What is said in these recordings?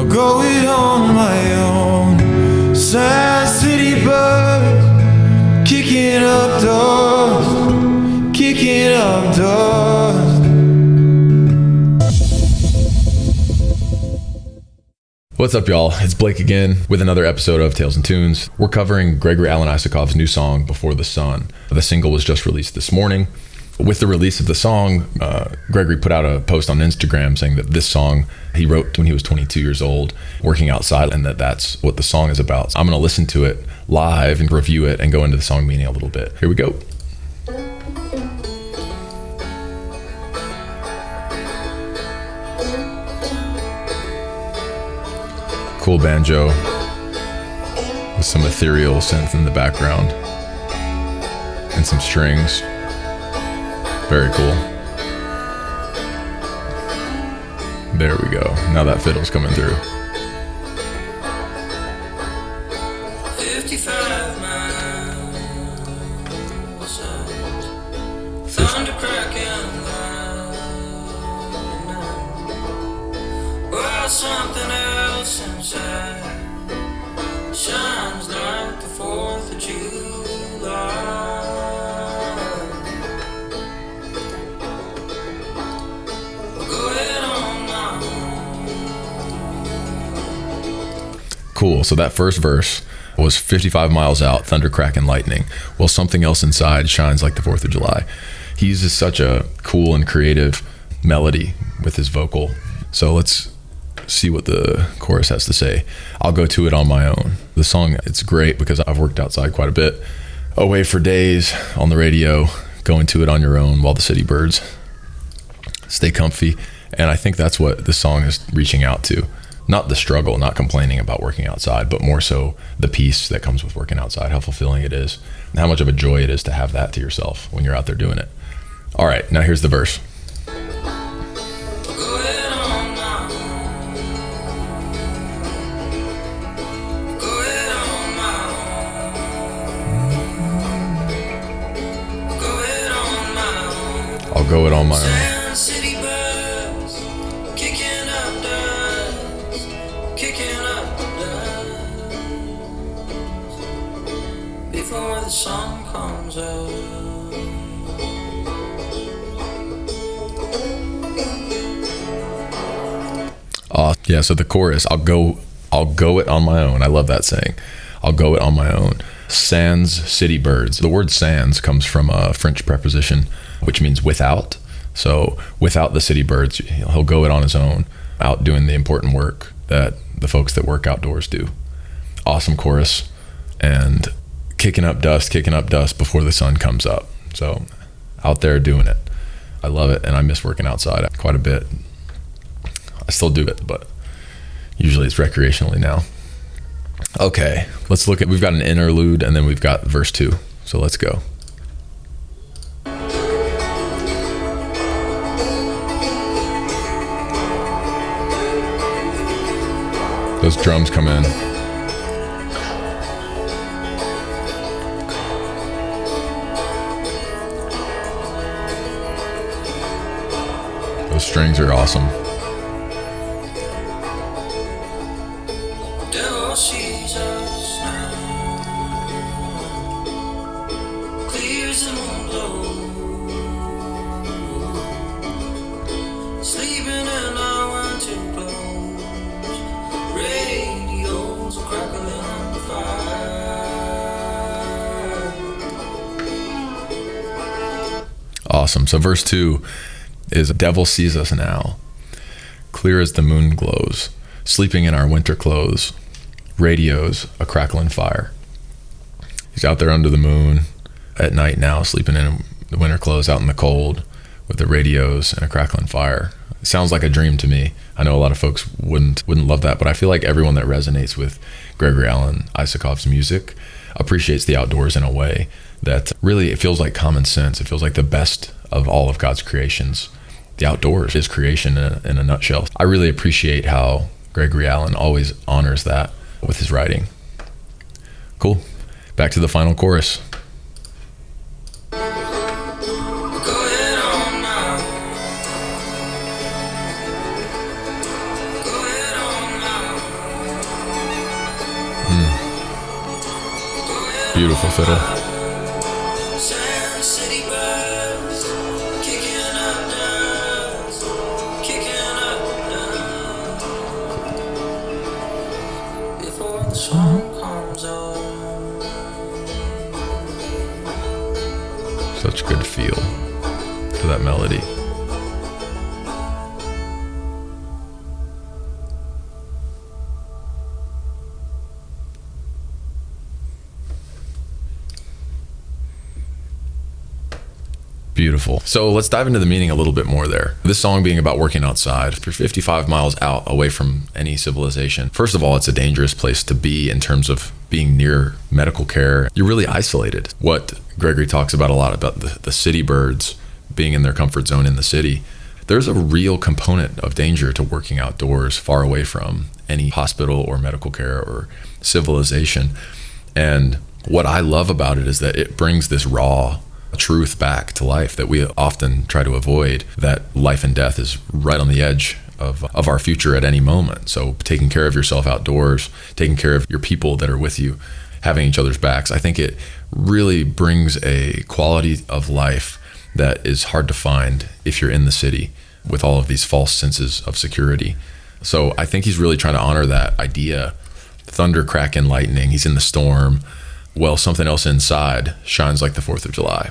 I'll go it on my own. Sad city birds, kicking up dust, kicking up dust. What's up, y'all? It's Blake again with another episode of Tales and Tunes. We're covering Gregory Alan Isakov's new song, Before the Sun. The single was just released this morning. With the release of the song, Gregory put out a post on Instagram saying that this song he wrote when he was 22 years old, working outside, and that's what the song is about. So I'm going to listen to it live and review it and go into the song meaning a little bit. Here we go. Cool banjo with some ethereal synth in the background and some strings. Very cool. There we go. Now that fiddle's coming through. 55 miles thunder crackin, well, something else inside shines like the 4th of July. Cool. So that first verse was 55 miles out, thunder, crackin, lightning. Well, something else inside shines like the 4th of July. He uses such a cool and creative melody with his vocal. So let's see what the chorus has to say. I'll go to it on my own. The song, it's great because I've worked outside quite a bit. Away for days on the radio, going to it on your own while the city birds stay comfy. And I think that's what the song is reaching out to. Not the struggle, not complaining about working outside, but more so the peace that comes with working outside, how fulfilling it is, and how much of a joy it is to have that to yourself when you're out there doing it. All right, now here's the verse. I'll go it on my own. Before the sun comes out. Yeah, so the chorus, I'll go it on my own. I love that saying. I'll go it on my own. Sans city birds. The word sans comes from a French preposition, which means without. So without the city birds, he'll go it on his own, out doing the important work that the folks that work outdoors do. Awesome chorus. And kicking up dust before the sun comes up. So out there doing it. I love it, and I miss working outside quite a bit. I still do it, but usually it's recreationally now. Okay, let's look at, we've got an interlude and then we've got verse 2. So let's go. Those drums come in. Those strings are awesome. Devil sees us now, clears the moon glow, sleeping in our winter clothes, radios are crackling on the fire. Awesome. So verse 2 is devil sees us now, clear as the moon glows, sleeping in our winter clothes, radios a crackling fire. He's out there under the moon at night now, sleeping in the winter clothes out in the cold with the radios and a crackling fire. It sounds like a dream to me. I know a lot of folks wouldn't love that, but I feel like everyone that resonates with Gregory Alan Isakov's music appreciates the outdoors in a way that really, it feels like common sense. It feels like the best of all of God's creations. The outdoors is creation in a nutshell. I really appreciate how Gregory Alan always honors that with his writing. Cool. Back to the final chorus. Beautiful fiddle. Sand city birds, kicking up dust, kicking up dust. Before the sun comes up. Such good feel to that melody. Beautiful. So let's dive into the meaning a little bit more there. This song being about working outside. If you're 55 miles out away from any civilization, first of all, it's a dangerous place to be in terms of being near medical care. You're really isolated. What Gregory talks about a lot about the city birds being in their comfort zone in the city. There's a real component of danger to working outdoors, far away from any hospital or medical care or civilization. And what I love about it is that it brings this raw truth back to life that we often try to avoid, that life and death is right on the edge of our future at any moment. So taking care of yourself outdoors, taking care of your people that are with you, having each other's backs, I think it really brings a quality of life that is hard to find if you're in the city with all of these false senses of security. So I think he's really trying to honor that idea. Thunder, crackin, lightning, he's in the storm. Well, something else inside shines like the 4th of July.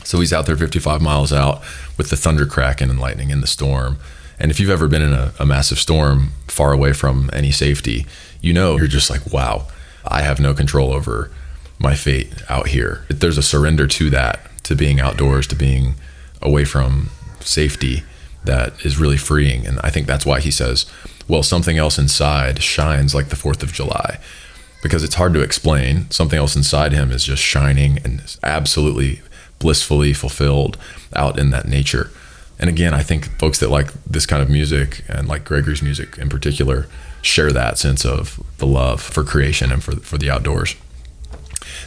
So he's out there 55 miles out with the thunder cracking and lightning in the storm. And if you've ever been in a massive storm far away from any safety, you know, you're just like, wow, I have no control over my fate out here. There's a surrender to that, to being outdoors, to being away from safety, that is really freeing. And I think that's why he says, well, something else inside shines like the 4th of July. Because it's hard to explain. Something else inside him is just shining and is absolutely blissfully fulfilled out in that nature. And again, I think folks that like this kind of music, and like Gregory's music in particular, share that sense of the love for creation and for the outdoors.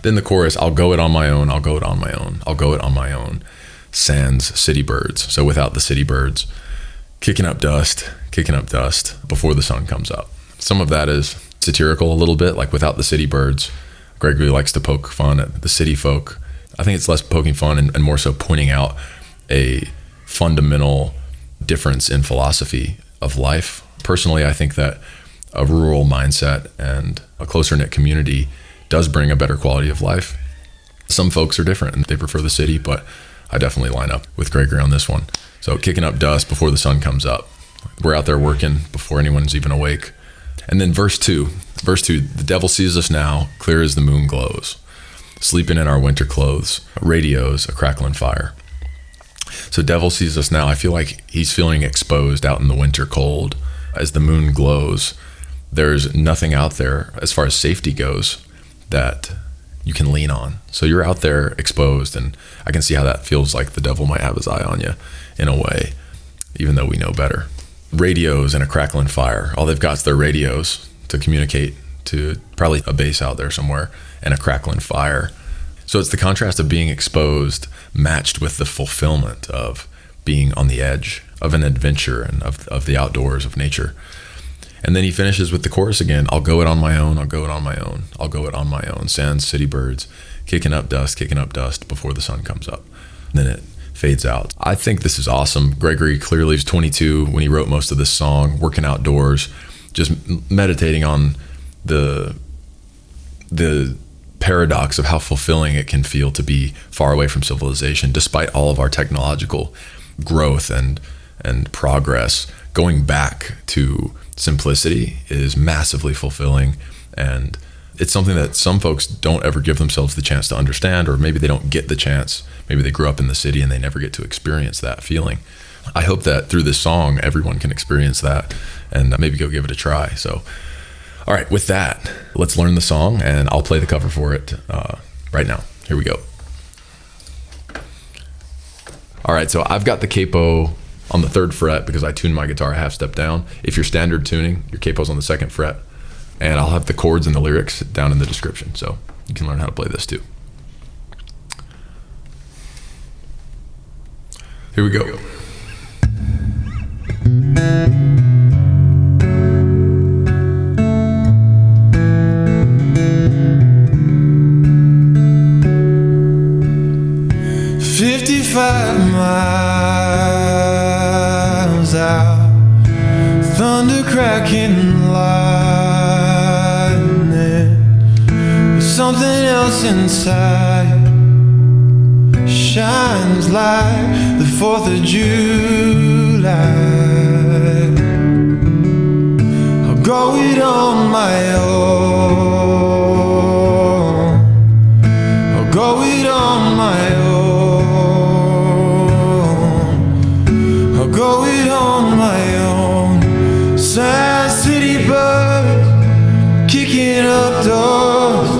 Then the chorus, I'll go it on my own, I'll go it on my own, I'll go it on my own, sans city birds. So without the city birds, kicking up dust before the sun comes up. Some of that is satirical a little bit, like without the city birds. Gregory likes to poke fun at the city folk. I think it's less poking fun and more so pointing out a fundamental difference in philosophy of life. Personally, I think that a rural mindset and a closer knit community does bring a better quality of life. Some folks are different and they prefer the city, but I definitely line up with Gregory on this one. So kicking up dust before the sun comes up. We're out there working before anyone's even awake. And then verse 2, the devil sees us now, clear as the moon glows, sleeping in our winter clothes, radios, a crackling fire. So devil sees us now. I feel like he's feeling exposed out in the winter cold as the moon glows. There's nothing out there as far as safety goes that you can lean on. So you're out there exposed, and I can see how that feels like the devil might have his eye on you in a way, even though we know better. Radios and a crackling fire. All they've got is their radios to communicate to probably a base out there somewhere, and a crackling fire. So it's the contrast of being exposed matched with the fulfillment of being on the edge of an adventure and of the outdoors, of nature. And then he finishes with the chorus again. I'll go it on my own, I'll go it on my own, I'll go it on my own. Sans city birds, kicking up dust before the sun comes up. And then it fades out. I think this is awesome. Gregory clearly was 22 when he wrote most of this song, working outdoors, just meditating on the paradox of how fulfilling it can feel to be far away from civilization, despite all of our technological growth and progress. Going back to simplicity is massively fulfilling, and it's something that some folks don't ever give themselves the chance to understand, or maybe they don't get the chance. Maybe they grew up in the city and they never get to experience that feeling. I hope that through this song, everyone can experience that and maybe go give it a try. So, all right, with that, let's learn the song, and I'll play the cover for it right now. Here we go. All right, so I've got the capo on the 3rd fret because I tuned my guitar a half step down. If you're standard tuning, your capo's on the 2nd fret, and I'll have the chords and the lyrics down in the description, so you can learn how to play this too. Here we go. miles out, thunder cracking lightning. There's something else inside, shines like the 4th of July. I'll go it on my own. I'll go it on my own. I'll go it on my own. Sad city birds kicking up doors,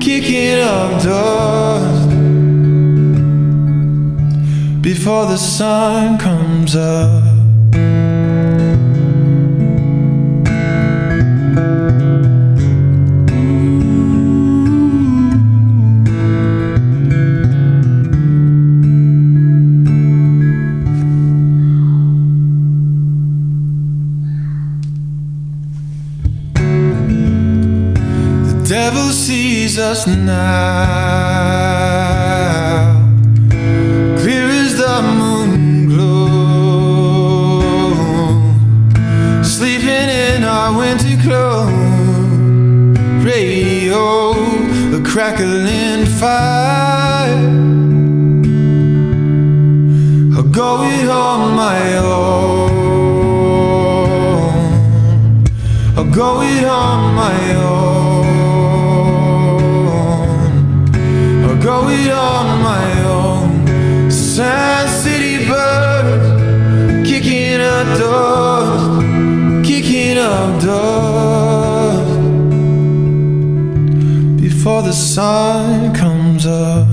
kicking up doors before the sun comes up. The devil sees us now, clear as the moon glow, sleeping in our winter clothes, radio, the crackling fire. I'll go it on my own. I'll go it on my own. I'll go it on my own. Sad city birds kicking up doors, kicking up doors before the sun comes up.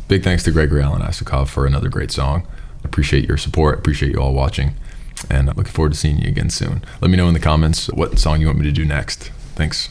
Big thanks to Gregory Alan Isakov for another great song. Appreciate your support. Appreciate you all watching. And I'm looking forward to seeing you again soon. Let me know in the comments what song you want me to do next. Thanks.